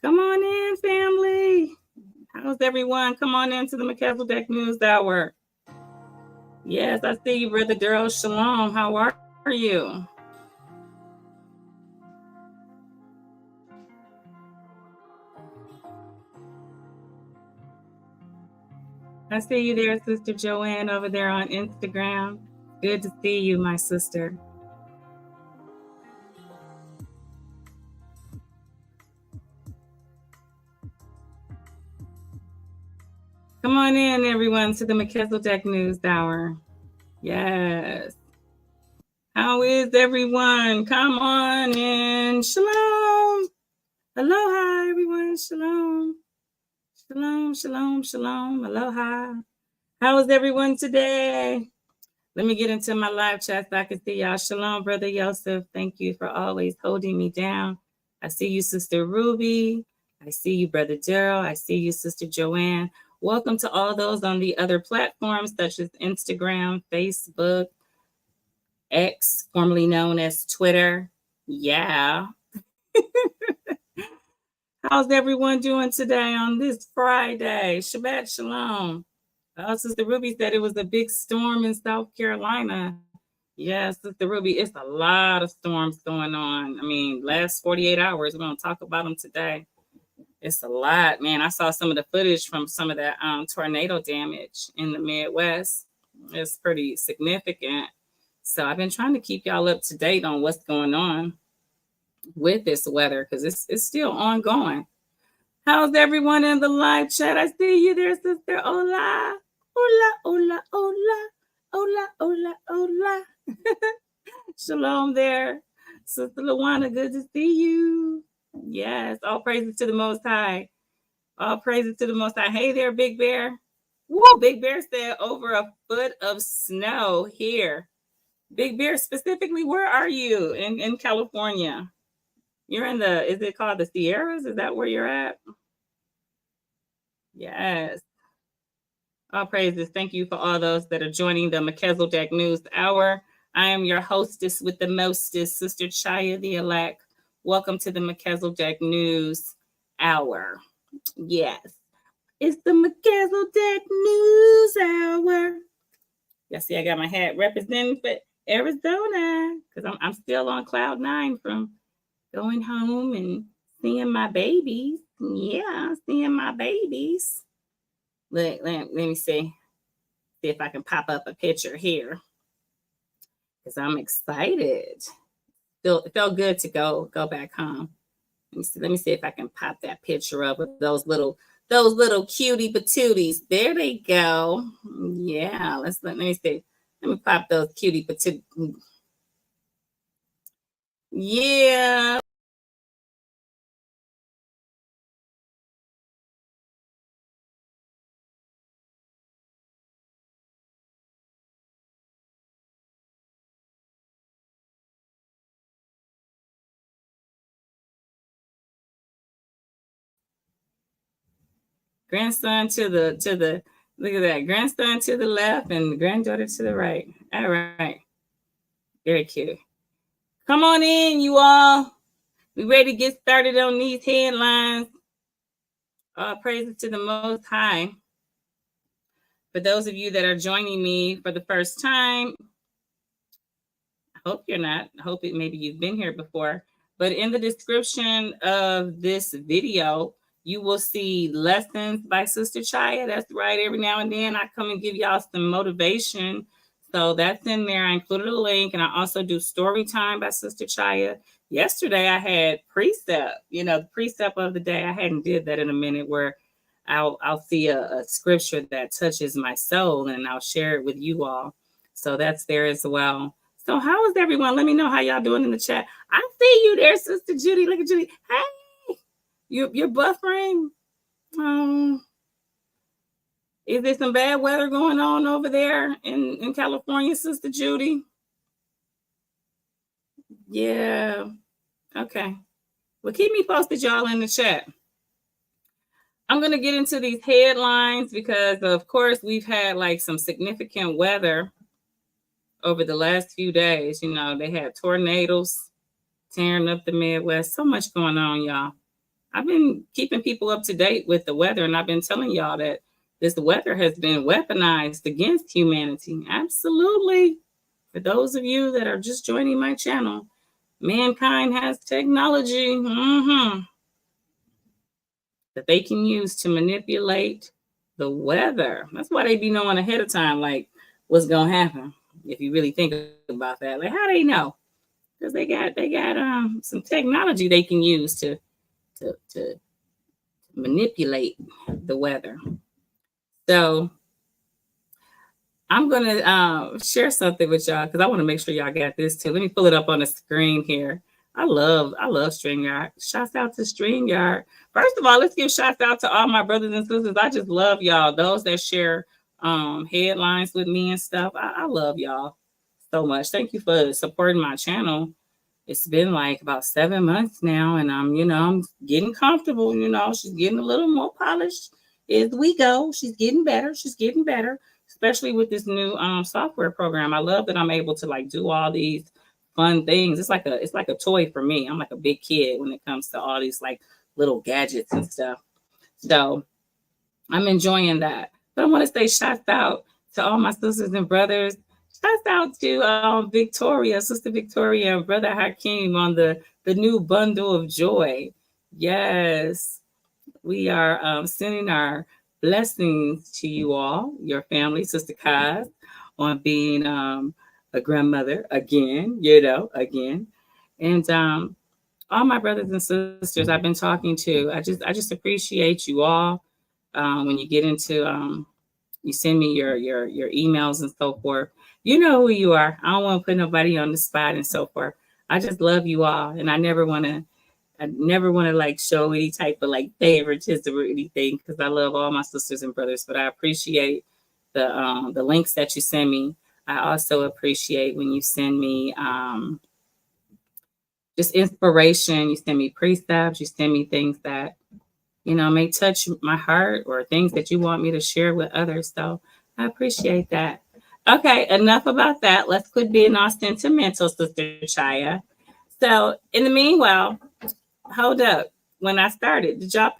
Come on in, family. How's everyone? Come on into the Melchizedek News Hour. Yes, I see you, Brother Daryl. Shalom. How are you? I see you there, Sister Joanne, over there on Instagram. Good to see you, my sister. Come on in, everyone, to the Melchizedek News Hour. Yes. How is everyone? Come on in. Shalom. Aloha, everyone. Shalom. Shalom, shalom, shalom. Aloha. How is everyone today? Let me get into my live chat so I can see y'all. Shalom, Brother Yosef. Thank you for always holding me down. I see you, Sister Ruby. I see you, Brother Daryl. I see you, Sister Joanne. Welcome to all those on the other platforms such as Instagram, Facebook, X, formerly known as Twitter. Yeah. How's everyone doing today on this Friday? Shabbat Shalom. Sister Ruby said it was a big storm in South Carolina. Yes, Sister Ruby, it's a lot of storms going on. I mean, last 48 hours, we're going to talk about them today. It's a lot, man. I saw some of the footage from some of that tornado damage in the Midwest. It's pretty significant. So I've been trying to keep y'all up to date on what's going on with this weather because it's still ongoing. How's everyone in the live chat? I see you there, Sister Ola. Hola, hola, hola, hola, hola, hola. Shalom there. Sister Luana, good to see you. Yes, all praises to the Most High. All praises to the Most High. Hey there, Big Bear. Whoa, Big Bear said over a foot of snow here. Big Bear, specifically, where are you in California? You're in is it called the Sierras? Is that where you're at? Yes. All praises. Thank you for all those that are joining the Melchizedek News Hour. I am your hostess with the mostest, Sister Chayah the elect. Welcome to the Melchizedek News Hour. Yes, it's the Melchizedek News Hour. Y'all see, I got my hat representing for Arizona because I'm still on cloud 9 from going home and seeing my babies. Yeah, seeing my babies. Let me see if I can pop up a picture here because I'm excited. It felt good to go back home. Let me see if I can pop that picture up with those little cutie patooties. There they go. Yeah, let me see. Let me pop those cutie patooties. Yeah. Grandson to the look at that. Grandson to the left and granddaughter to the right. All right. Very cute. Come on in, you all. We ready to get started on these headlines. All praises to the Most High. For those of you that are joining me for the first time, I hope you're not. I hope maybe you've been here before. But in the description of this video, you will see lessons by Sister Chayah. That's right. Every now and then I come and give y'all some motivation. So that's in there. I included a link, and I also do story time by Sister Chayah. Yesterday I had precept, the precept of the day. I hadn't did that in a minute, where I'll see a scripture that touches my soul, and I'll share it with you all. So that's there as well. So how is everyone? Let me know how y'all doing in the chat. I see you there, Sister Judy. Look at Judy. Hey, you're buffering. Is there some bad weather going on over there in California, Sister Judy? Yeah. Okay. Well, keep me posted, y'all, in the chat. I'm going to get into these headlines because, of course, we've had like some significant weather over the last few days. They had tornadoes tearing up the Midwest. So much going on, y'all. I've been keeping people up to date with the weather, and I've been telling y'all that this weather has been weaponized against humanity. Absolutely. For those of you that are just joining my channel, mankind has technology that they can use to manipulate the weather. That's why they be knowing ahead of time, like, what's going to happen. If you really think about that, like, how they know? Because they got some technology they can use to manipulate the weather. So I'm gonna share something with y'all because I want to make sure y'all got this too. Let me pull it up on the screen here. I love StreamYard. Shouts out to StreamYard. First of all, let's give shouts out to all my brothers and sisters. I just love y'all. Those that share headlines with me and stuff. I love y'all so much. Thank you for supporting my channel. It's been like about 7 months now, and I'm getting comfortable. She's getting a little more polished as we go. She's getting better. Especially with this new software program. I love that I'm able to like do all these fun things. It's like a toy for me. I'm like a big kid when it comes to all these like little gadgets and stuff. So I'm enjoying that. But I want to say shout out to all my sisters and brothers. Shout out to Victoria, Sister Victoria, and Brother Hakeem on the new bundle of joy. Yes, we are sending our blessings to you all, your family, Sister Kaz, on being a grandmother again, again. And all my brothers and sisters I've been talking to, I just appreciate you all. When you get into, you send me your emails and so forth. You know who you are. I don't want to put nobody on the spot and so forth. I just love you all, and I never want to like show any type of like favoritism or anything because I love all my sisters and brothers. But I appreciate the links that you send me. I also appreciate when you send me just inspiration. You send me precepts. You send me things that may touch my heart or things that you want me to share with others. So I appreciate that. Okay, enough about that. Let's quit being all sentimental, Sister Chayah. So, in the meanwhile, hold up. When I started, did y'all?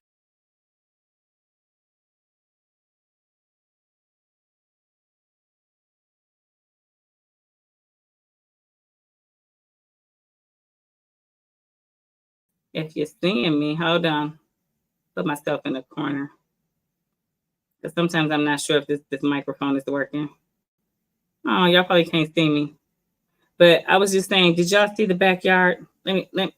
If you're seeing me, hold on. Put myself in a corner. Because sometimes I'm not sure if this microphone is working. Oh, y'all probably can't see me. But I was just saying, did y'all see the backyard? Let me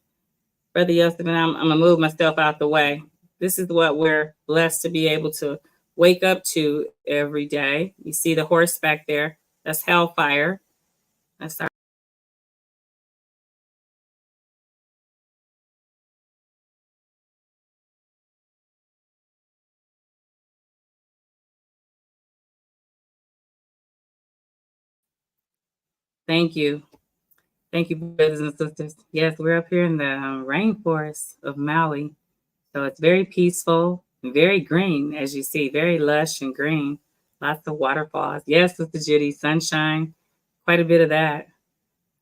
Brother Yosef, and I'm gonna move myself out the way. This is what we're blessed to be able to wake up to every day. You see the horse back there? That's hellfire. That's our. Thank you. Thank you, brothers and sisters. Yes, we're up here in the rainforest of Maui. So it's very peaceful and very green, as you see, very lush and green. Lots of waterfalls. Yes, Sister Judy, sunshine, quite a bit of that.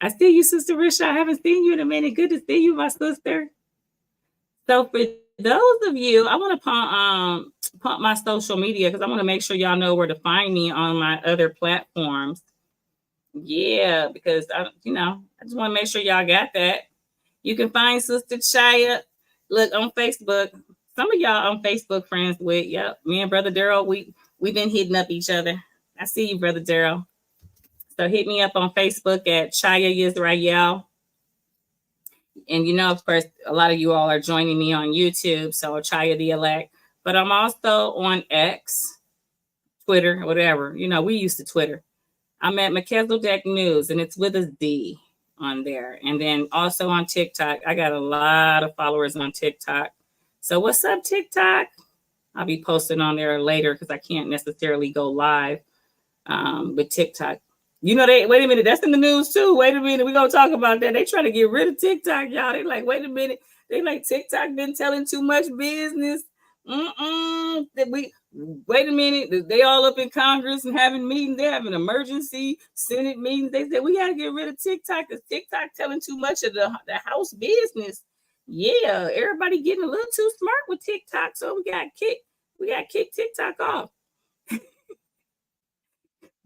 I see you, Sister Risha. I haven't seen you in a minute. Good to see you, my sister. So for those of you, I want to pump my social media because I want to make sure y'all know where to find me on my other platforms. Yeah, because I just want to make sure y'all got that. You can find Sister Chayah. Look on Facebook. Some of y'all on Facebook friends with. Yep, me and Brother Daryl. We've been hitting up each other. I see you, Brother Daryl. So hit me up on Facebook at Chayah Yisrael. And of course, a lot of you all are joining me on YouTube. So Chayah the Elect. But I'm also on X, Twitter, whatever. We used to Twitter. I'm at Melchizedek News, and it's with a D on there. And then also on TikTok. I got a lot of followers on TikTok. So what's up, TikTok? I'll be posting on there later because I can't necessarily go live with TikTok. Wait a minute, that's in the news too. Wait a minute, we're going to talk about that. They try to get rid of TikTok, y'all. They like, wait a minute. They like, TikTok been telling too much business. Wait a minute. They all up in Congress and having meetings. They're having emergency Senate meetings. They said, we got to get rid of TikTok because TikTok telling too much of the house business. Yeah, everybody getting a little too smart with TikTok. So we got kicked TikTok off.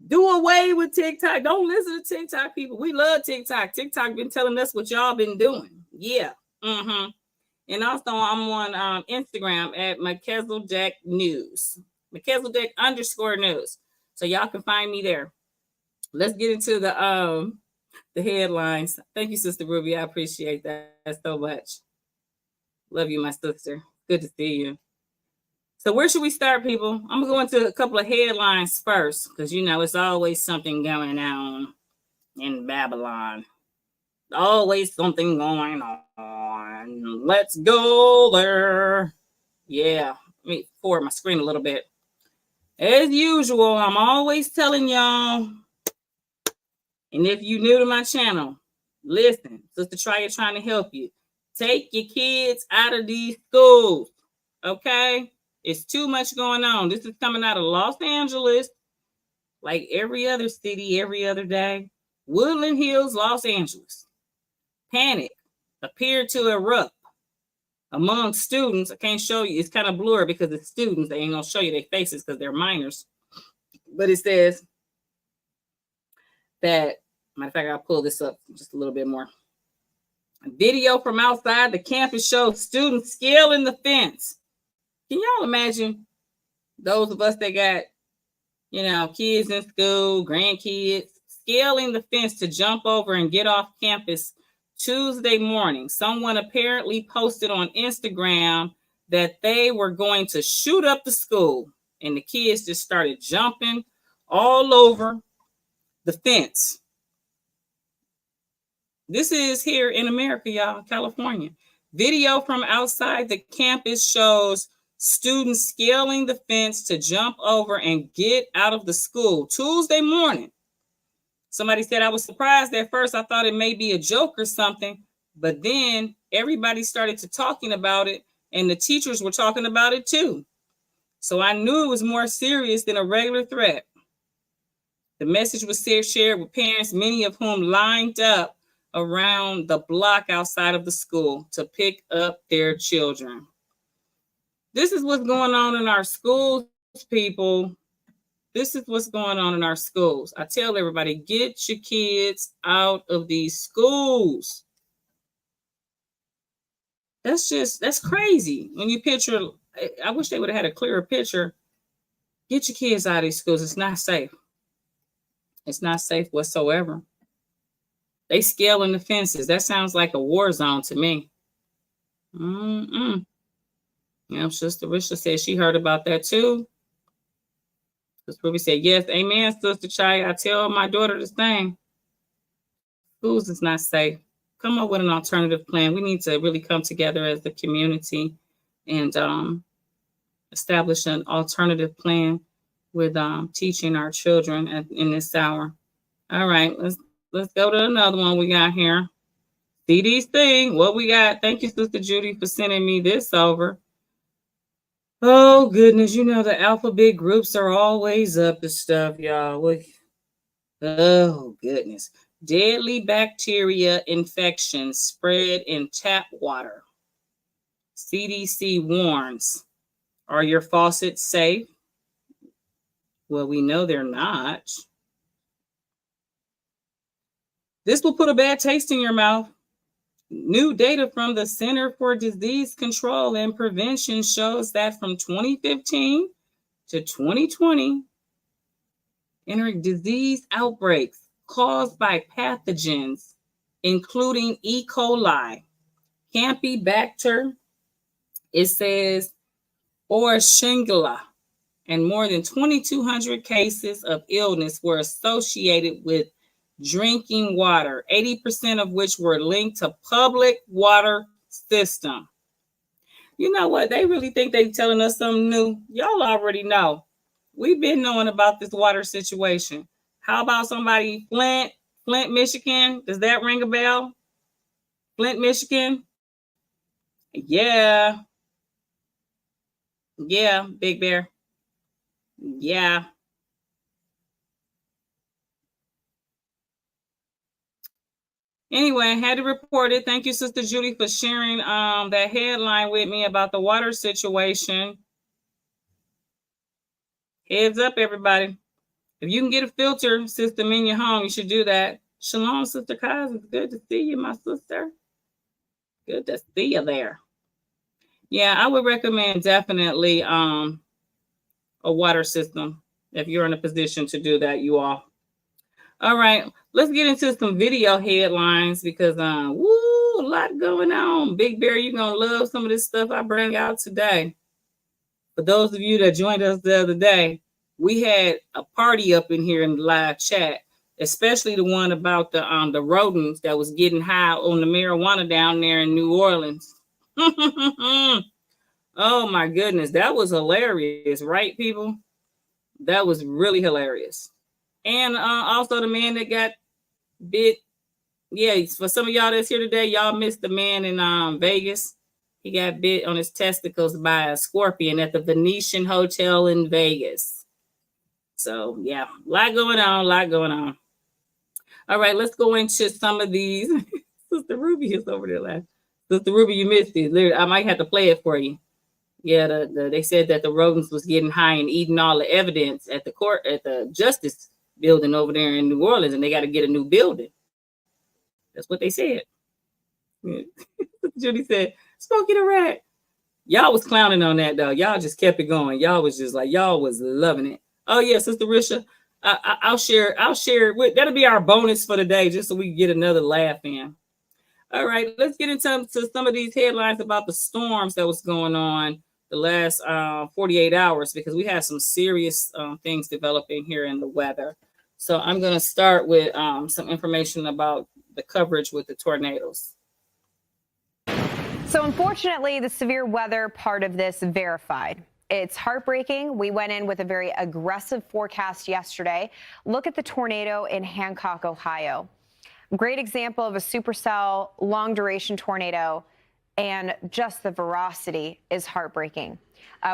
Do away with TikTok. Don't listen to TikTok people. We love TikTok. TikTok been telling us what y'all been doing. Yeah. Mm-hmm. And also I'm on Instagram at Melchizedek News. Melchizedek _news. So y'all can find me there. Let's get into the headlines. Thank you, Sister Ruby. I appreciate that so much. Love you, my sister. Good to see you. So where should we start, people? I'm going to go into a couple of headlines first because, it's always something going on in Babylon. Always something going on. Let's go there. Yeah. Let me forward my screen a little bit. As usual, I'm always telling y'all, and if you're new to my channel, listen, Sister Chayah trying to help you. Take your kids out of these schools, okay? It's too much going on. This is coming out of Los Angeles, like every other city, every other day. Woodland Hills, Los Angeles. Panic appeared to erupt among students. I can't show you. It's kind of blurry because it's students. They ain't going to show you their faces because they're minors. But it says that, matter of fact, I'll pull this up just a little bit more. A video from outside the campus shows students scaling the fence. Can y'all imagine those of us that got, kids in school, grandkids, scaling the fence to jump over and get off campus Tuesday morning? Someone apparently posted on Instagram that they were going to shoot up the school, and the kids just started jumping all over the fence. This is here in America, y'all, California. Video from outside the campus shows students scaling the fence to jump over and get out of the school Tuesday morning. Somebody said, I was surprised at first. I thought it may be a joke or something, but then everybody started to talking about it, and the teachers were talking about it too. So I knew it was more serious than a regular threat. The message was shared with parents, many of whom lined up around the block outside of the school to pick up their children. This is what's going on in our schools, people. This is what's going on in our schools. I tell everybody, get your kids out of these schools. That's crazy. When you picture, I wish they would have had a clearer picture. Get your kids out of these schools. It's not safe. It's not safe whatsoever. They scaling the fences. That sounds like a war zone to me. Sister Risha said she heard about that too. Sister Ruby said, yes, amen, Sister Chayah. I tell my daughter the same. Schools is not safe. Come up with an alternative plan. We need to really come together as a community and establish an alternative plan with teaching our children in this hour. All right, let's go to another one we got here. CDC, what we got? Thank you, Sister Judy, for sending me this over. Oh, goodness. You know, the alphabet groups are always up to stuff, y'all. Oh, goodness. Deadly bacteria infections spread in tap water. CDC warns. Are your faucets safe? Well, we know they're not. This will put a bad taste in your mouth. New data from the Center for Disease Control and Prevention shows that from 2015 to 2020, entering disease outbreaks caused by pathogens, including E. coli, Campylobacter, it says, or Shingilla, and more than 2,200 cases of illness were associated with drinking water, 80% of which were linked to public water system. You know what? They really think they're telling us something new. Y'all already know. We've been knowing about this water situation. How about somebody, Flint, Michigan? Does that ring a bell? Flint, Michigan? Yeah. Yeah, Big Bear. Yeah. Anyway, I had to report it. Thank you, Sister Judy, for sharing that headline with me about the water situation. Heads up, everybody. If you can get a filter system in your home, you should do that. Shalom, Sister Kaz. It's good to see you, my sister. Good to see you there. Yeah, I would recommend definitely a water system if you're in a position to do that, you all. All right, let's get into some video headlines because a lot going on. Big Bear, you're gonna love some of this stuff I bring out today. For those of you that joined us the other day, we had a party up in here in the live chat, especially the one about the rodents that was getting high on the marijuana down there in New Orleans. Oh my goodness, that was hilarious, right, people? That was really hilarious. And also the man that got bit. Yeah, for some of y'all that's here today, y'all missed the man in Vegas. He got bit on his testicles by a scorpion at the Venetian Hotel in Vegas. So, yeah, a lot going on. All right, let's go into some of these. Sister Ruby is over there laughing. Sister Ruby, you missed it. Literally, I might have to play it for you. Yeah, they said that the rodents was getting high and eating all the evidence at the Justice building over there in New Orleans, and they got to get a new building. That's what they said. Judy said, "Smoking a rat." Y'all was clowning on that though. Y'all just kept it going. Y'all was just like, y'all was loving it. Oh yeah, Sister Risha, I'll share. That'll be our bonus for today, just so we can get another laugh in. All right, let's get into some of these headlines about the storms that was going on the last 48 hours, because we had some serious things developing here in the weather. So I'm going to start with some information about the coverage with the tornadoes. So unfortunately, the severe weather part of this verified. It's heartbreaking. We went in with a very aggressive forecast yesterday. Look at the tornado in Hancock, Ohio. Great example of a supercell long duration tornado, and just the ferocity is heartbreaking.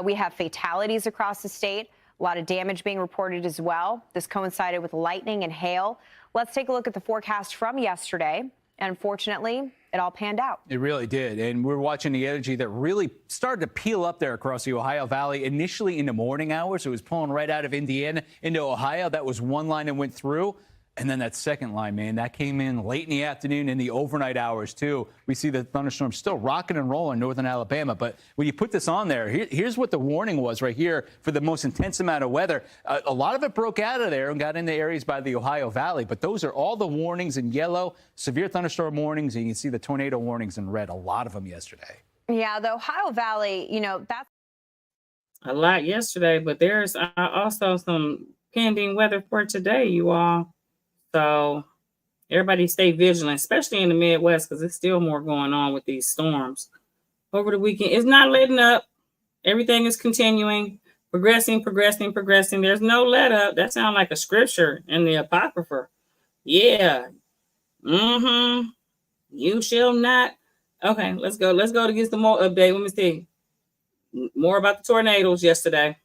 We have fatalities across the state. A lot of damage being reported as well. This coincided with lightning and hail. Let's take a look at the forecast from yesterday. Unfortunately, it all panned out. It really did. And we're watching the energy that really started to peel up there across the Ohio Valley. Initially in the morning hours, it was pulling right out of Indiana into Ohio. That was one line that went through. And then that second line, man, that came in late in the afternoon in the overnight hours, too. We see the thunderstorms still rocking and rolling in northern Alabama. But when you put this on there, here's what the warning was right here for the most intense amount of weather. A lot of it broke out of there and got into areas by the Ohio Valley. But those are all the warnings in yellow, severe thunderstorm warnings. And you can see the tornado warnings in red, a lot of them yesterday. Yeah, the Ohio Valley, that's a lot yesterday. But there's also some pending weather for today, you all. So everybody stay vigilant, especially in the Midwest, because there's still more going on with these storms. Over the weekend, it's not letting up. Everything is continuing, progressing. There's no let up. That sounds like a scripture in the Apocrypha. Yeah. You shall not. Okay, let's go. Let's go to get some more update. Let me see. More about the tornadoes yesterday.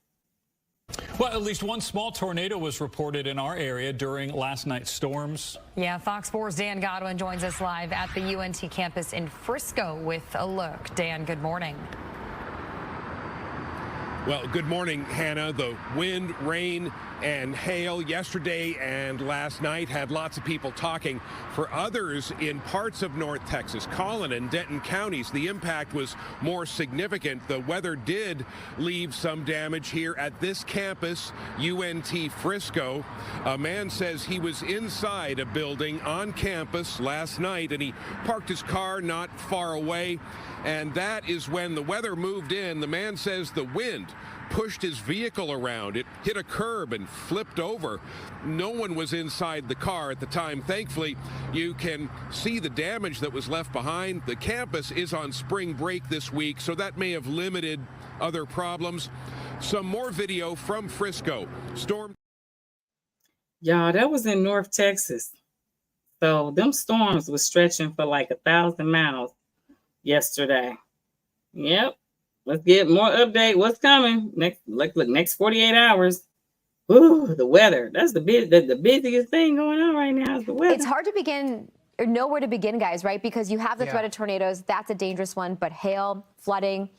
Well, at least one small tornado was reported in our area during last night's storms. Yeah, Fox 4's Dan Godwin joins us live at the UNT campus in Frisco with a look. Dan, good morning. Well, good morning, Hannah. The wind, rain, and hail yesterday and last night had lots of people talking. For others in parts of North Texas, Collin and Denton counties, the impact was more significant. The weather did leave some damage here at this campus, UNT Frisco. A man says he was inside a building on campus last night and he parked his car not far away. And that is when the weather moved in. The man says the wind pushed his vehicle around. It hit a curb and flipped over. No one was inside the car at the time. Thankfully, you can see the damage that was left behind. The campus is on spring break this week, so that may have limited other problems. Some more video from Frisco. Storm. Y'all, that was in North Texas. So them storms was stretching for like 1,000 miles yesterday. Yep. Let's get more update. What's coming next? Look, next 48 hours. Ooh, the weather. That's the busiest thing going on right now is the weather. It's hard to begin or know where to begin, guys, right? Because you have the threat of tornadoes. That's a dangerous one. But hail, flooding,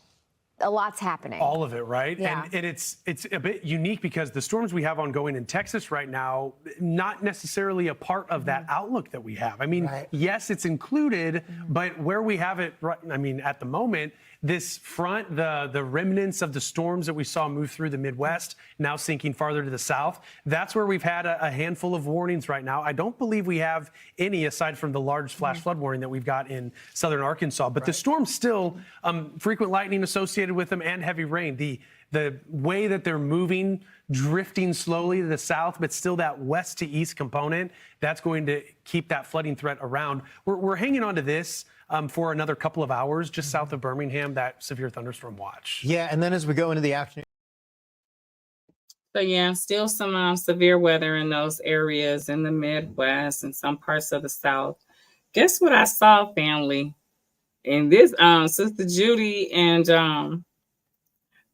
a lot's happening. All of it, right? Yeah. And it's a bit unique because the storms we have ongoing in Texas right now, not necessarily a part of that outlook that we have. I mean, yes, it's included, but where we have it, I mean, at the moment, this front, the remnants of the storms that we saw move through the Midwest, now sinking farther to the south, that's where we've had a handful of warnings right now. I don't believe we have any aside from the large flash flood warning that we've got in southern Arkansas. But the storms still, frequent lightning associated with them and heavy rain. The way that they're moving, drifting slowly to the south, but still that west to east component, that's going to keep that flooding threat around. We're hanging on to this for another couple of hours just south of Birmingham, that severe thunderstorm watch. Yeah, and then as we go into the afternoon. So yeah, still some severe weather in those areas in the Midwest and some parts of the South. Guess what I saw, family? And this Sister Judy and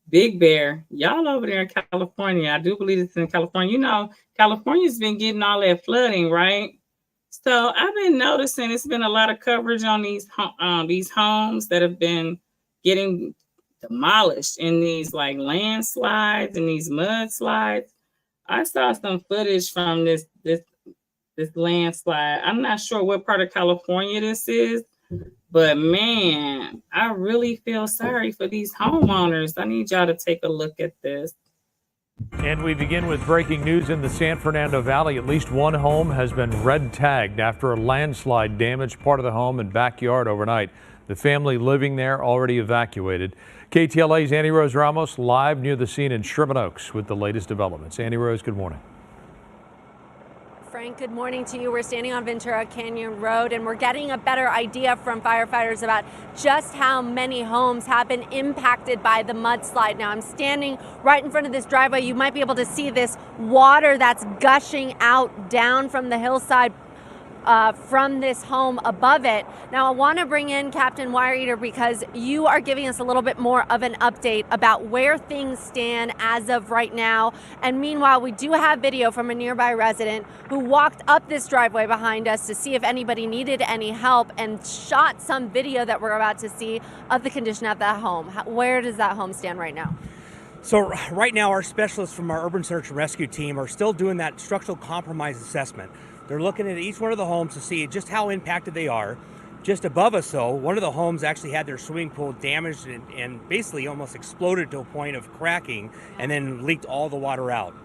Big Bear, y'all over there in California. I do believe it's in California. You know, California's been getting all that flooding, right? So I've been noticing it's been a lot of coverage on these homes that have been getting demolished in these like landslides and these mudslides. I saw some footage from this landslide. I'm not sure what part of California this is, but man, I really feel sorry for these homeowners. I need y'all to take a look at this. And we begin with breaking news in the San Fernando Valley. At least one home has been red tagged after a landslide damaged part of the home and backyard overnight. The family living there already evacuated. KTLA's Annie Rose Ramos live near the scene in Sherman Oaks with the latest developments. Annie Rose, good morning. Frank, good morning to you. We're standing on Ventura Canyon Road and we're getting a better idea from firefighters about just how many homes have been impacted by the mudslide. Now I'm standing right in front of this driveway. You might be able to see this water that's gushing out down from the hillside, from this home above it. Now, I want to bring in Captain Wire Eater because you are giving us a little bit more of an update about where things stand as of right now. And meanwhile, we do have video from a nearby resident who walked up this driveway behind us to see if anybody needed any help and shot some video that we're about to see of the condition of that home. Where does that home stand right now? So right now, our specialists from our urban search and rescue team are still doing that structural compromise assessment. They're looking at each one of the homes to see just how impacted they are. Just above us, though, one of the homes actually had their swimming pool damaged and basically almost exploded to a point of cracking and then leaked all the water out.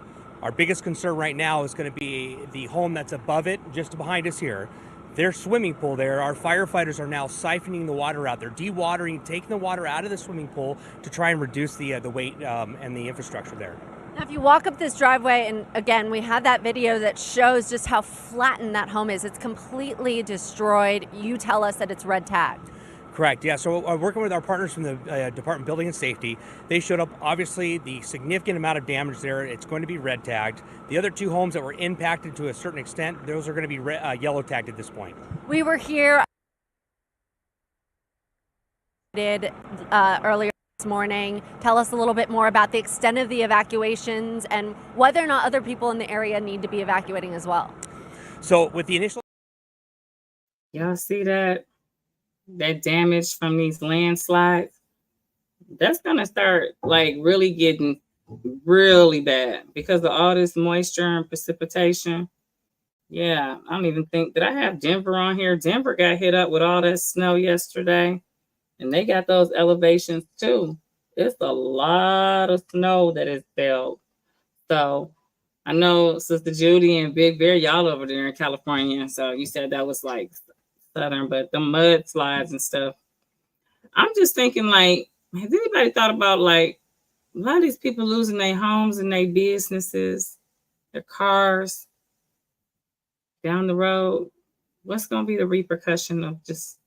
Our biggest concern right now is going to be the home that's above it, just behind us here. Their swimming pool there, our firefighters are now siphoning the water out. They're dewatering, taking the water out of the swimming pool to try and reduce the weight and the infrastructure there. Now, if you walk up this driveway, and again, we have that video that shows just how flattened that home is. It's completely destroyed. You tell us that it's red tagged. Correct, yeah. So working with our partners from the Department of Building and Safety, they showed up, obviously, the significant amount of damage there. It's going to be red tagged. The other two homes that were impacted to a certain extent, those are going to be yellow tagged at this point. We were here earlier this morning. Tell us a little bit more about the extent of the evacuations and whether or not other people in the area need to be evacuating as well. So with the initial... Y'all see that damage from these landslides? That's going to start like really getting really bad because of all this moisture and precipitation. Yeah, I don't even think, did I have Denver on here? Denver got hit up with all that snow yesterday. And they got those elevations too. It's a lot of snow that is fell. So I know Sister Judy and Big Bear, y'all over there in California. So you said that was like southern, but the mudslides and stuff. I'm just thinking, like, has anybody thought about like a lot of these people losing their homes and their businesses, their cars down the road? What's going to be the repercussion of just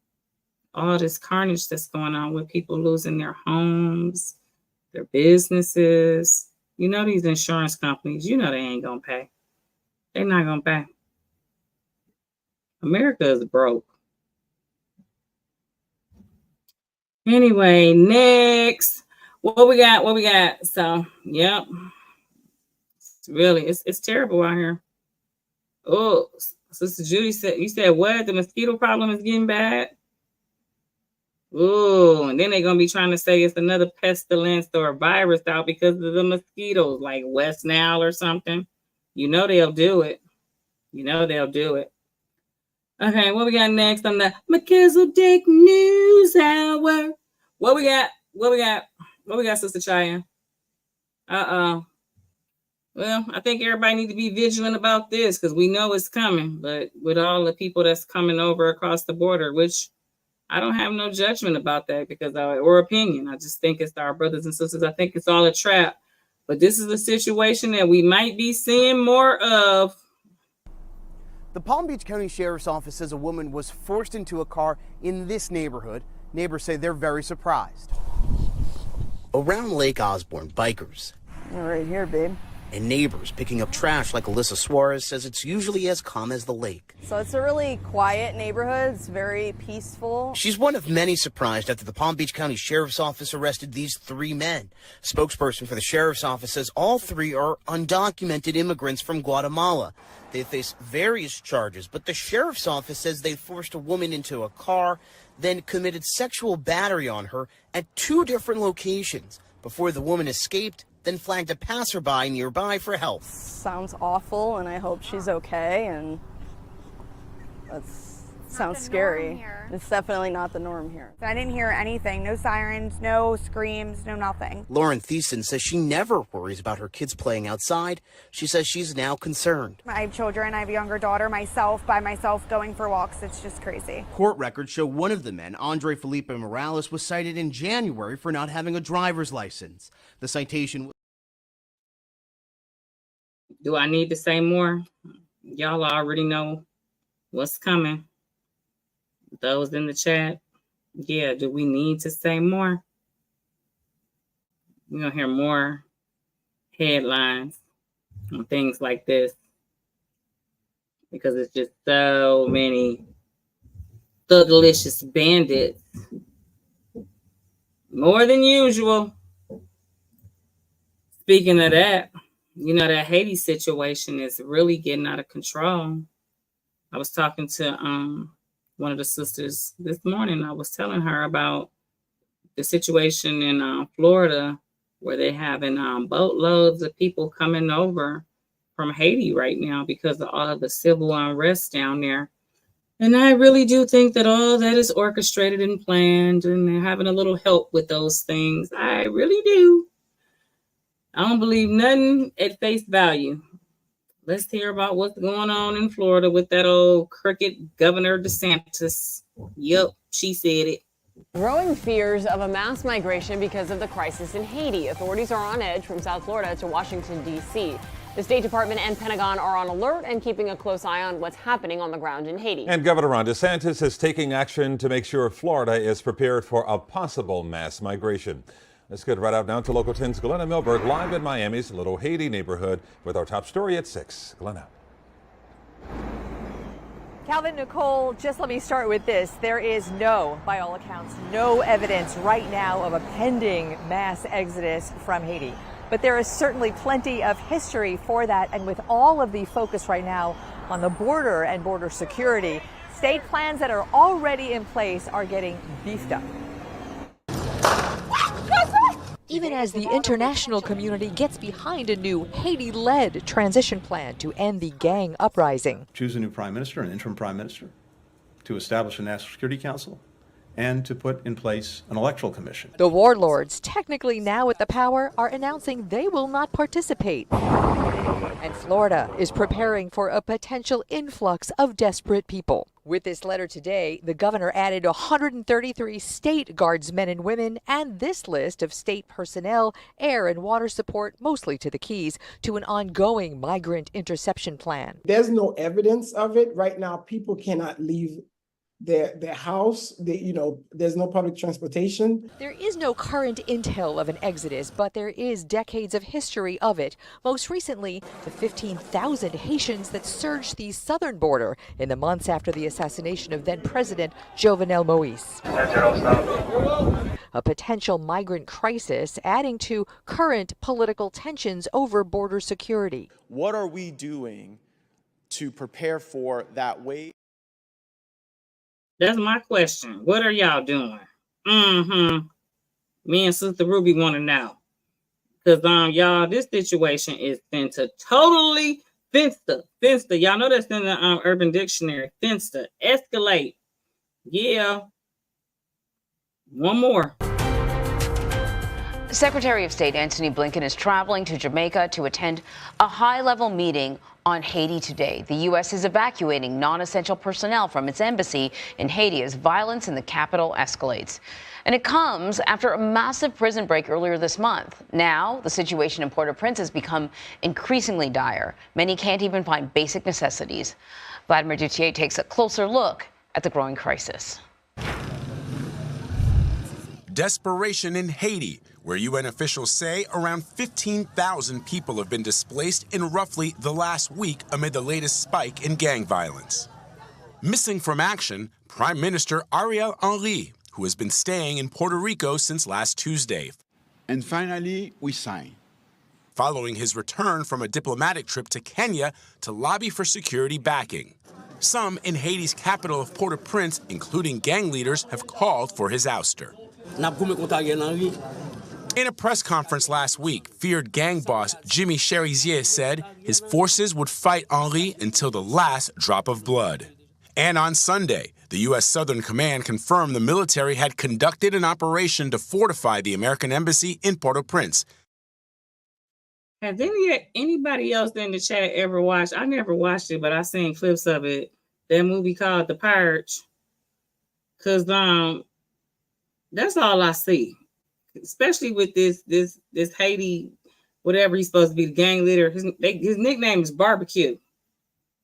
all this carnage that's going on with people losing their homes, their businesses? You know, these insurance companies, you know, they ain't going to pay. They're not going to pay. America is broke. Anyway, next, what we got? So, yep. It's terrible out here. Oh, Sister Judy said, you said what? The mosquito problem is getting bad? Oh, and then they're going to be trying to say it's another pestilence or a virus out because of the mosquitoes, like West Nile or something. You know they'll do it. Okay, what we got next on the Melchizedek News Hour? What we got, Sister Chayah? Well, I think everybody need to be vigilant about this because we know it's coming. But with all the people that's coming over across the border, which I don't have no judgment about that because or opinion. I just think it's our brothers and sisters. I think it's all a trap. But this is a situation that we might be seeing more of. The Palm Beach County Sheriff's Office says a woman was forced into a car in this neighborhood. Neighbors say they're very surprised. Around Lake Osborne, bikers. Right here, babe. And neighbors picking up trash like Alyssa Suarez says it's usually as calm as the lake. So it's a really quiet neighborhood. It's very peaceful. She's one of many surprised after the Palm Beach County Sheriff's Office arrested these three men. Spokesperson for the Sheriff's Office says all three are undocumented immigrants from Guatemala. They face various charges, but the Sheriff's Office says they forced a woman into a car, then committed sexual battery on her at 2 different locations before the woman escaped, then flagged a passerby nearby for help. Sounds awful, and I hope she's okay, and that sounds scary. It's definitely not the norm here. I didn't hear anything. No sirens, no screams, no nothing. Lauren Thiessen says she never worries about her kids playing outside. She says she's now concerned. I have children. I have a younger daughter. By myself, going for walks. It's just crazy. Court records show one of the men, Andre Felipe Morales, was cited in January for not having a driver's license. The citation... Do I need to say more? Y'all already know what's coming. Those in the chat, yeah, do we need to say more? We're going to hear more headlines on things like this. because it's just so many thugalicious bandits. More than usual. Speaking of that, you know, that Haiti situation is really getting out of control. I was talking to one of the sisters this morning. I was telling her about the situation in Florida, where they're having boatloads of people coming over from Haiti right now because of all of the civil unrest down there. And I really do think that all that is orchestrated and planned, and they're having a little help with those things. I really do. I don't believe nothing at face value. Let's hear about what's going on in Florida with that old crooked Governor DeSantis. Yep, she said it. Growing fears of a mass migration because of the crisis in Haiti. Authorities are on edge from South Florida to Washington, D.C. The State Department and Pentagon are on alert and keeping a close eye on what's happening on the ground in Haiti. And Governor Ron DeSantis is taking action to make sure Florida is prepared for a possible mass migration. Let's get right out now to Local 10's Glenna Milberg, live in Miami's Little Haiti neighborhood with our top story at 6. Glenna. Calvin, Nicole, just let me start with this. There is by all accounts, no evidence right now of a pending mass exodus from Haiti. But there is certainly plenty of history for that. And with all of the focus right now on the border and border security, state plans that are already in place are getting beefed up. Even as the international community gets behind a new Haiti-led transition plan to end the gang uprising. Choose a new prime minister, an interim prime minister, to establish a National Security Council, and to put in place an electoral commission. The warlords, technically now at the power, are announcing they will not participate. And Florida is preparing for a potential influx of desperate people. With this letter today, the governor added 133 state guardsmen and women and this list of state personnel, air and water support, mostly to the Keys, to an ongoing migrant interception plan. There's no evidence of it. Right now, people cannot leave their house. There's no public transportation. There is no current intel of an exodus, but there is decades of history of it. Most recently, the 15,000 Haitians that surged the southern border in the months after the assassination of then-President Jovenel Moïse. A potential migrant crisis adding to current political tensions over border security. What are we doing to prepare for that wave? That's my question. What are y'all doing? Me and Sister Ruby want to know. Because y'all, this situation is totally Finsta. Y'all know that's in the Urban Dictionary. Finsta. Escalate. Yeah. One more. Secretary of State Antony Blinken is traveling to Jamaica to attend a high-level meeting on Haiti today. The U.S. is evacuating non-essential personnel from its embassy in Haiti as violence in the capital escalates. And it comes after a massive prison break earlier this month. Now, the situation in Port-au-Prince has become increasingly dire. Many can't even find basic necessities. Vladimir Duthier takes a closer look at the growing crisis. Desperation in Haiti, where UN officials say around 15,000 people have been displaced in roughly the last week amid the latest spike in gang violence. Missing from action, Prime Minister Ariel Henry, who has been staying in Puerto Rico since last Tuesday. And finally, we sign. Following his return from a diplomatic trip to Kenya to lobby for security backing. Some in Haiti's capital of Port-au-Prince, including gang leaders, have called for his ouster. In a press conference last week, feared gang boss Jimmy Cherizier said his forces would fight Henry until the last drop of blood. And on Sunday, the U.S. Southern Command confirmed the military had conducted an operation to fortify the American embassy in Port-au-Prince. Has anybody else in the chat ever watched? I never watched it, but I seen clips of it. That movie called The Purge. Because that's all I see. Especially with this Haiti, whatever he's supposed to be, the gang leader. His nickname is Barbecue.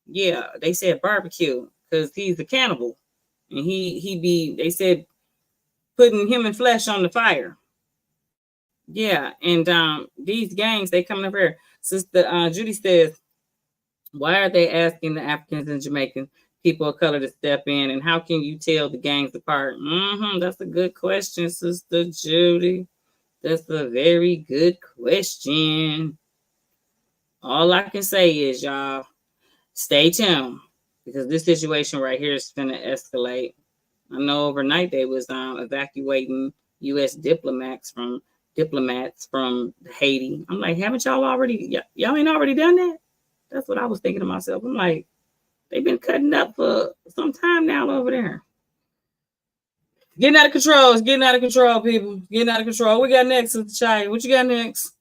Yeah, they said barbecue because he's a cannibal, and they said putting human flesh on the fire. Yeah, and these gangs, they coming up here. Sister Judy says Why are they asking the Africans and Jamaicans, people of color, to step in? And how can you tell the gangs apart? That's a good question, Sister Judy. That's a very good question. All I can say is, y'all, stay tuned, because this situation right here is going to escalate. I know overnight they was evacuating U.S. diplomats from Haiti. I'm like, haven't y'all already? Y'all ain't already done that? That's what I was thinking to myself. I'm like, they've been cutting up for some time now over there. Getting out of control. It's getting out of control, people. Getting out of control. What we got next, Sister Chayah? What you got next?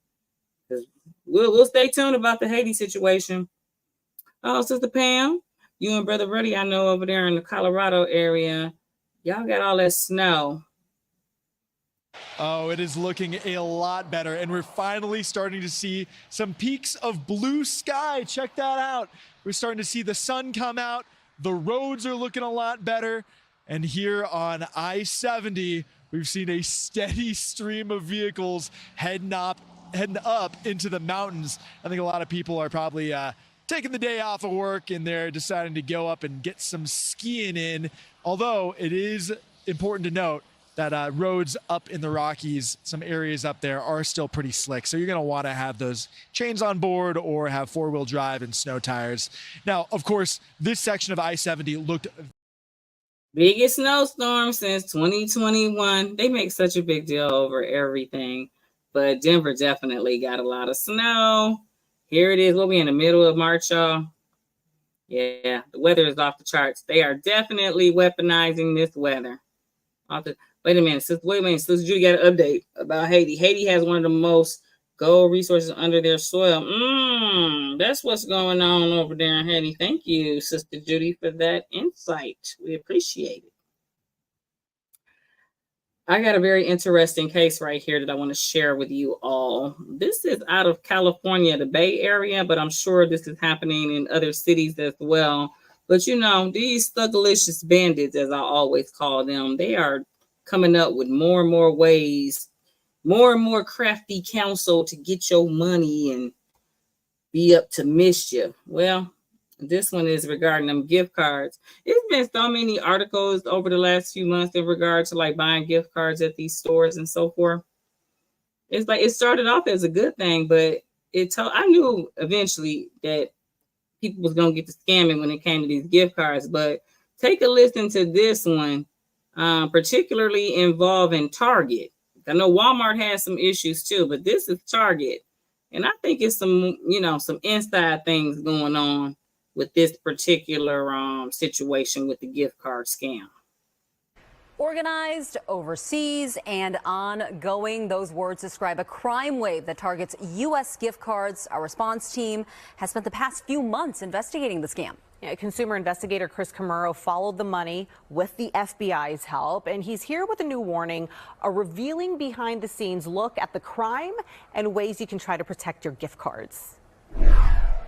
We'll stay tuned about the Haiti situation. Oh, Sister Pam, you and Brother Ruddy, I know over there in the Colorado area, y'all got all that snow. Oh, it is looking a lot better, and we're finally starting to see some peaks of blue sky. Check that out. We're starting to see the sun come out. The roads are looking a lot better. And here on I-70, we've seen a steady stream of vehicles heading up into the mountains. I think a lot of people are probably taking the day off of work, and they're deciding to go up and get some skiing in. Although it is important to note that roads up in the Rockies, some areas up there, are still pretty slick. So you're going to want to have those chains on board or have four-wheel drive and snow tires. Now, of course, this section of I-70 looked... Biggest snowstorm since 2021. They make such a big deal over everything. But Denver definitely got a lot of snow. Here it is. We'll be in the middle of March, y'all. Yeah, the weather is off the charts. They are definitely weaponizing this weather. Wait a minute, Sister Judy got an update about Haiti. Haiti has one of the most gold resources under their soil. That's what's going on over there in Haiti. Thank you, Sister Judy, for that insight. We appreciate it. I got a very interesting case right here that I want to share with you all. This is out of California, the Bay Area, but I'm sure this is happening in other cities as well. But you know, these thuggalicious bandits, as I always call them, they are coming up with more and more ways, more and more crafty counsel to get your money and be up to mischief. Well, this one is regarding them gift cards. It's been so many articles over the last few months in regard to like buying gift cards at these stores and so forth. It's like it started off as a good thing, but I knew eventually that people was gonna get to scamming when it came to these gift cards. But take a listen to this one, particularly involving Target. I know Walmart has some issues too, but this is Target, and I think it's some inside things going on with this particular situation with the gift card scam. Organized, overseas, and ongoing. Those words describe a crime wave that targets U.S. gift cards. Our response team has spent the past few months investigating the scam. Consumer investigator Chris Camaro followed the money with the FBI's help, and he's here with a new warning, a revealing behind-the-scenes look at the crime and ways you can try to protect your gift cards.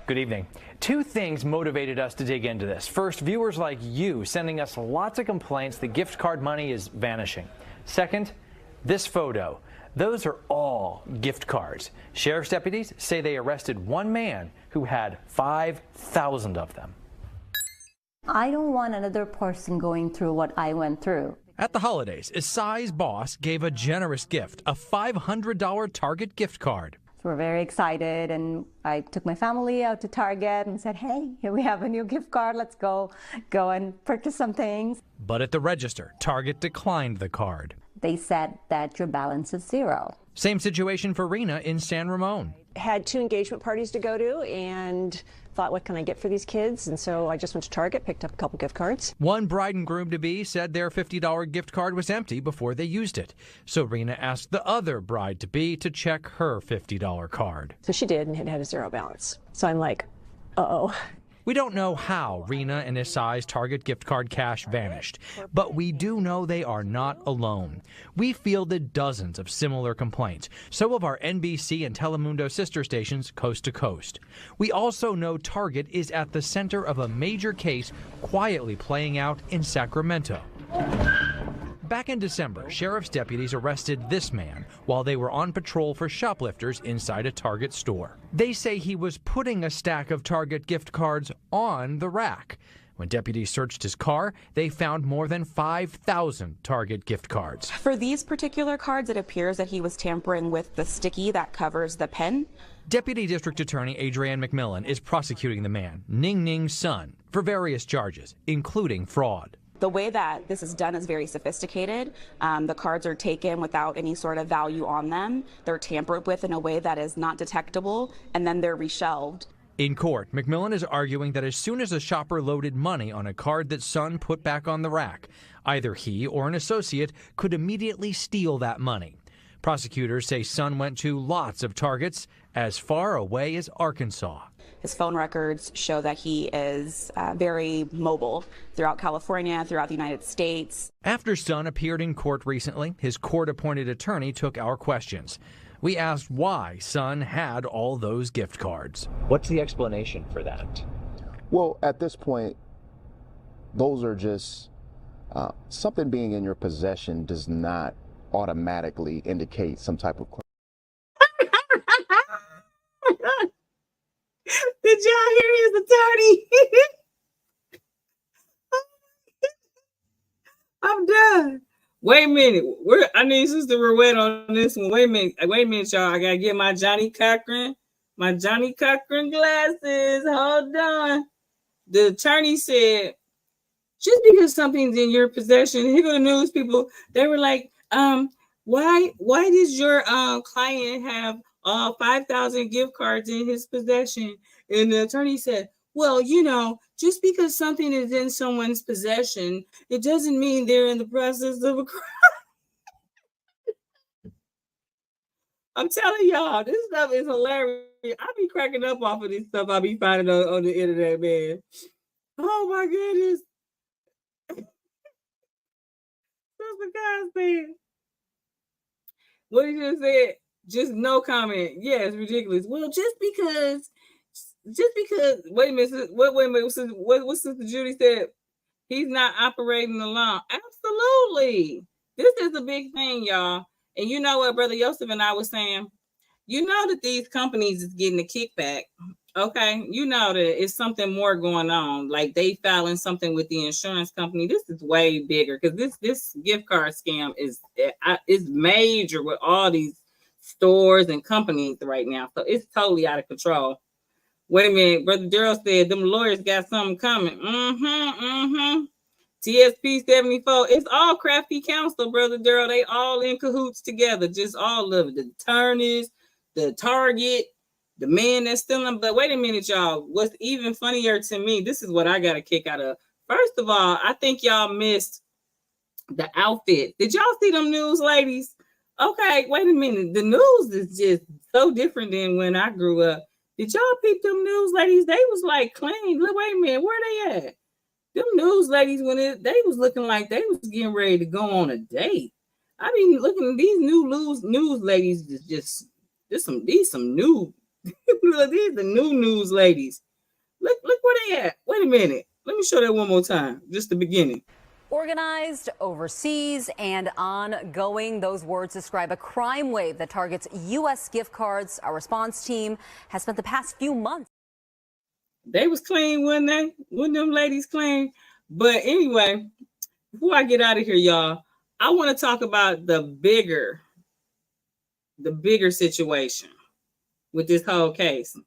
Good evening. Two things motivated us to dig into this. First, viewers like you sending us lots of complaints the gift card money is vanishing. Second, this photo. Those are all gift cards. Sheriff's deputies say they arrested one man who had 5,000 of them. I don't want another person going through what I went through. At the holidays, Isai's boss gave a generous gift, a $500 Target gift card. So we're very excited, and I took my family out to Target and said, hey, here we have a new gift card. Let's go and purchase some things. But at the register, Target declined the card. They said that your balance is zero. Same situation for Rena in San Ramon. Had 2 engagement parties to go to and thought, what can I get for these kids? And so I just went to Target, picked up a couple gift cards. One bride and groom-to-be said their $50 gift card was empty before they used it. So Rena asked the other bride-to-be to check her $50 card. So she did, and it had a zero balance. So I'm like, uh-oh. We don't know how Rena and Isai's Target gift card cash vanished, but we do know they are not alone. We fielded dozens of similar complaints, so have our NBC and Telemundo sister stations coast to coast. We also know Target is at the center of a major case quietly playing out in Sacramento. Back in December, sheriff's deputies arrested this man while they were on patrol for shoplifters inside a Target store. They say he was putting a stack of Target gift cards on the rack. When deputies searched his car, they found more than 5,000 Target gift cards. For these particular cards, it appears that he was tampering with the sticky that covers the pen. Deputy District Attorney Adrienne McMillan is prosecuting the man, Ning Ning's son, for various charges, including fraud. The way that this is done is very sophisticated. The cards are taken without any sort of value on them. They're tampered with in a way that is not detectable, and then they're reshelved. In court, McMillan is arguing that as soon as a shopper loaded money on a card that Son put back on the rack, either he or an associate could immediately steal that money. Prosecutors say Son went to lots of Targets as far away as Arkansas. His phone records show that he is very mobile throughout California, throughout the United States. After Son appeared in court recently, his court-appointed attorney took our questions. We asked why Son had all those gift cards. What's the explanation for that? Well, at this point, those are just something being in your possession does not automatically indicate some type of crime. Did y'all hear his attorney? I'm done. Wait a minute. I need Sister Rowette on this one. Wait a minute, y'all. I gotta get my Johnny Cochran glasses. Hold on. The attorney said, just because something's in your possession, here go the news people. They were like, why does your client have 5,000 gift cards in his possession? And the attorney said, well, you know, just because something is in someone's possession, it doesn't mean they're in the process of a crime. I'm telling y'all, this stuff is hilarious. I be cracking up off of this stuff I be finding on the internet, man. Oh my goodness. That's the guy said. What did you say? Just no comment. Yeah, it's ridiculous. Well, just because wait a minute, what Sister Judy said, he's not operating alone. Absolutely. This is a big thing, y'all. And you know what, Brother Yosef and I was saying, you know that these companies is getting a kickback. Okay, you know that it's something more going on. Like they filing something with the insurance company. This is way bigger because this gift card scam is major with all these stores and companies right now. So it's totally out of control. Wait a minute, Brother Daryl said them lawyers got something coming. TSP 74. It's all crafty counsel, Brother Daryl. They all in cahoots together. Just all of it. The attorneys, the Target, the man that's stealing. But wait a minute, y'all. What's even funnier to me, this is what I got a kick out of. First of all, I think y'all missed the outfit. Did y'all see them news ladies? Okay, wait a minute. The news is just so different than when I grew up. Did y'all peep them news ladies? They was like clean. Look, wait a minute, where they at? Them news ladies, they was looking like they was getting ready to go on a date. I mean, looking at these new news ladies, these some new these the new news ladies. Look where they at. Wait a minute. Let me show that one more time. Just the beginning. Organized, overseas, and ongoing. Those words describe a crime wave that targets U.S. gift cards. Our response team has spent the past few months. They was clean, wasn't they? Wasn't them ladies clean? But anyway, before I get out of here, y'all, I want to talk about the bigger situation with this whole case.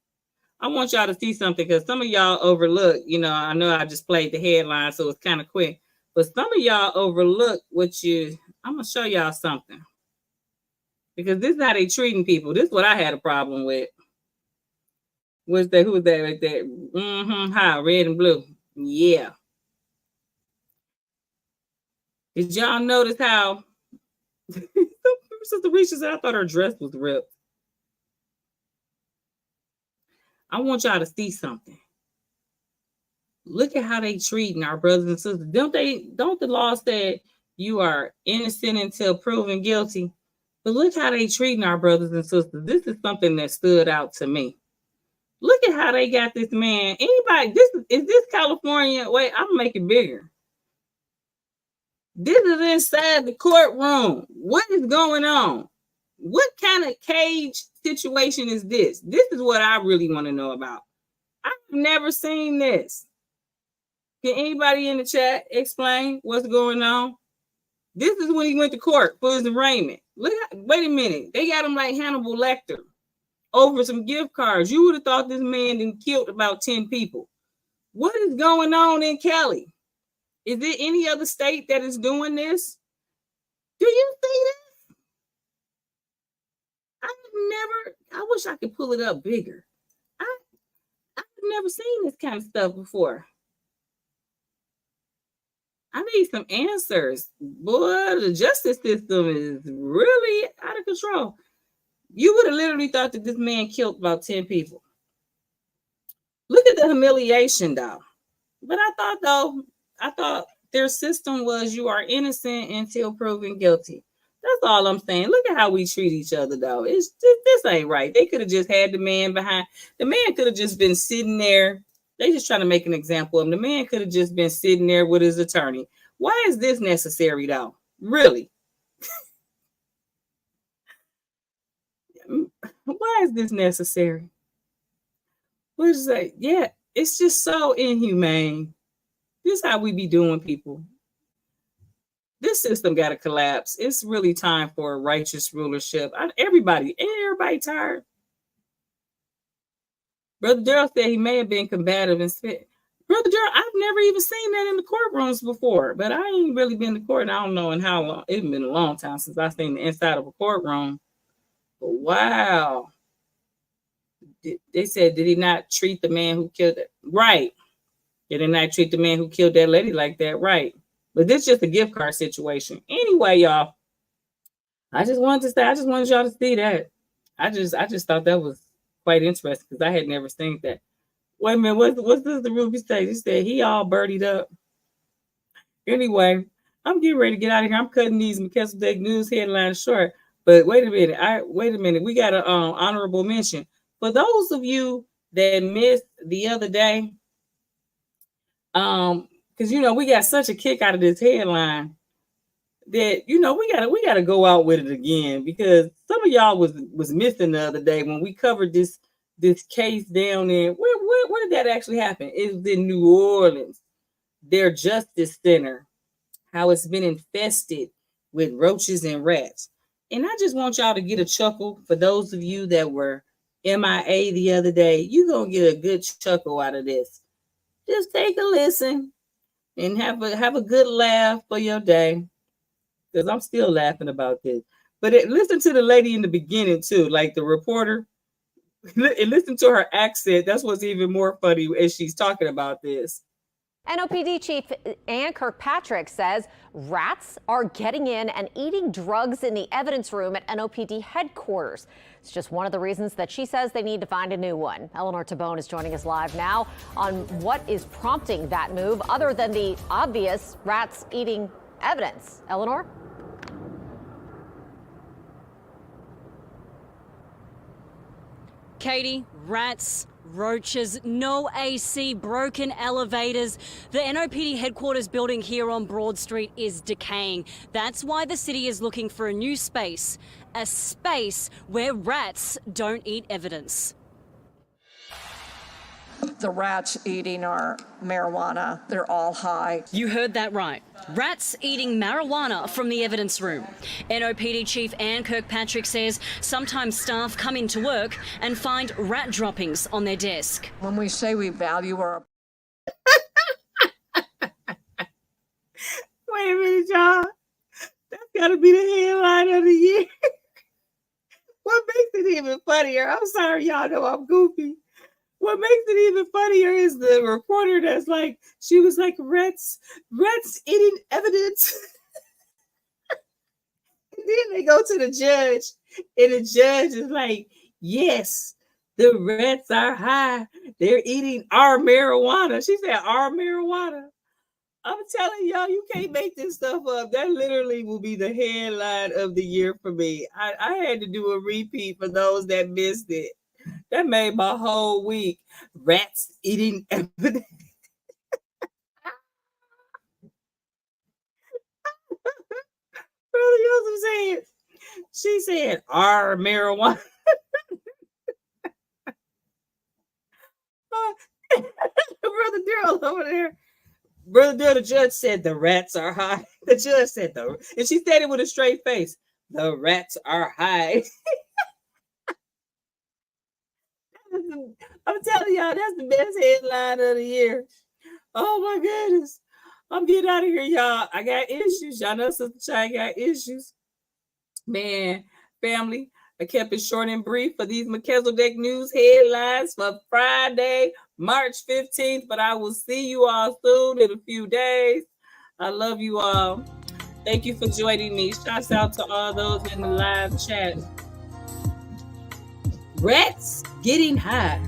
I want y'all to see something because some of y'all overlook, I know I just played the headline, so it's kind of quick. But some of y'all overlook I'm going to show y'all something. Because this is how they treating people. This is what I had a problem with. Who was that right there? Hi, red and blue. Yeah. Did y'all notice how Sister Risha said I thought her dress was ripped? I want y'all to see something. Look at how they treating our brothers and sisters. Don't the law say you are innocent until proven guilty? But look how they treating our brothers and sisters. This is something that stood out to me. Look at how they got this man. Anybody, is this California? Wait, I'm gonna make it bigger. This is inside the courtroom. What is going on? What kind of cage situation is this? This is what I really want to know about. I've never seen this. Can anybody in the chat explain what's going on? This is when he went to court for his arraignment. Wait a minute. They got him like Hannibal Lecter over some gift cards. You would have thought this man done killed about 10 people. What is going on in Cali? Is there any other state that is doing this? Do you see this? I wish I could pull it up bigger. I've never seen this kind of stuff before. I need some answers. Boy, the justice system is really out of control. You would have literally thought that this man killed about 10 people. Look at the humiliation, though. But I thought their system was you are innocent until proven guilty. That's all I'm saying. Look at how we treat each other, though. This ain't right. They could have just had the man behind. The man could have just been sitting there. They just trying to make an example of him. The man could have just been sitting there with his attorney. Why is this necessary, though? Really? Why is this necessary? What is that? Yeah, it's just so inhumane. This is how we be doing people. This system got to collapse. It's really time for a righteous rulership. Everybody tired. Brother Darrell said he may have been combative and spit. Brother Darrell, I've never even seen that in the courtrooms before, but I ain't really been to court. And I don't know in how long. It's been a long time since I've seen the inside of a courtroom. But wow. They said, did he not treat the man who killed it? Right. Did he not treat the man who killed that lady like that? Right. But this is just a gift card situation. Anyway, y'all, I just wanted y'all to see that. I just thought that was quite interesting because I had never seen that. Wait a minute, what's this the Ruby say? He said he all birdied up. Anyway, I'm getting ready to get out of here. I'm cutting these Melchizedek news headlines short. But wait a minute. We got an honorable mention. For those of you that missed the other day, because we got such a kick out of this headline that we gotta go out with it again, because some of y'all was missing the other day when we covered this case down in where did that actually happen? It was in New Orleans, their justice center, how it's been infested with roaches and rats. And I just want y'all to get a chuckle. For those of you that were MIA the other day, you're gonna get a good chuckle out of this. Just take a listen and have a good laugh for your day, because I'm still laughing about this. But listen to the lady in the beginning too, like the reporter, and listen to her accent. That's what's even more funny as she's talking about this. NOPD Chief Ann Kirkpatrick says rats are getting in and eating drugs in the evidence room at NOPD headquarters. It's just one of the reasons that she says they need to find a new one. Eleanor Tabone is joining us live now on what is prompting that move, other than the obvious rats eating evidence. Eleanor? Katie, rats, roaches, no AC, broken elevators. The NOPD headquarters building here on Broad Street is decaying. That's why the city is looking for a new space, a space where rats don't eat evidence. The rats eating our marijuana, they're all high. You heard that right. Rats eating marijuana from the evidence room. NOPD Chief Ann Kirkpatrick says sometimes staff come into work and find rat droppings on their desk. When we say we value our... Wait a minute, y'all. That's got to be the headline of the year. What makes it even funnier? I'm sorry, y'all know I'm goofy. What makes it even funnier is the reporter that's like, she was like, rats eating evidence. And then they go to the judge, and the judge is like, yes, the rats are high. They're eating our marijuana. She said, our marijuana. I'm telling y'all, you can't make this stuff up. That literally will be the headline of the year for me. I had to do a repeat for those that missed it. That made my whole week. Rats eating evidence. She said, "Our marijuana." Brother Daryl over there. Brother Daryl, the judge said the rats are high. The judge said and she said it with a straight face. The rats are high. I'm telling y'all, that's the best headline of the year. Oh my goodness. I'm getting out of here, y'all. I got issues. Y'all know Sister Chayah got issues. Man, family, I kept it short and brief for these Melchizedek news headlines for Friday, March 15th. But I will see you all soon in a few days. I love you all. Thank you for joining me. Shouts out to all those in the live chat. Rats getting high.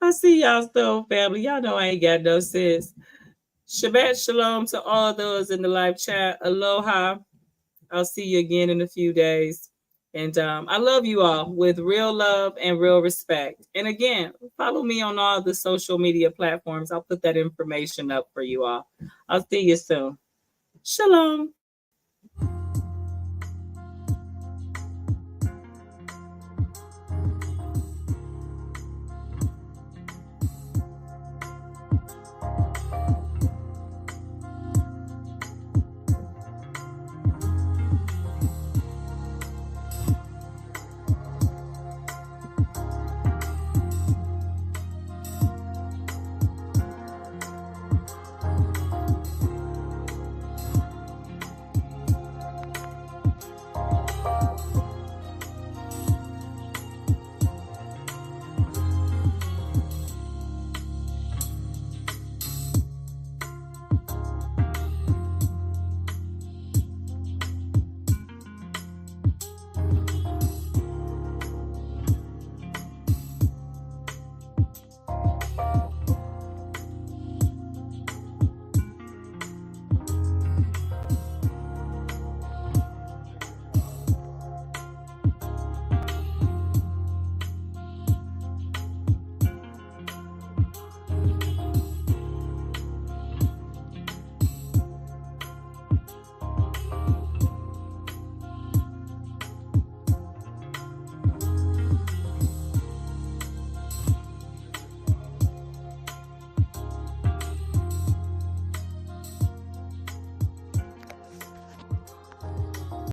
I see y'all still, family. Y'all know I ain't got no sense. Shabbat shalom to all those in the live chat. Aloha. I'll see you again in a few days. And I love you all with real love and real respect. And again, follow me on all the social media platforms. I'll put that information up for you all. I'll see you soon. Shalom.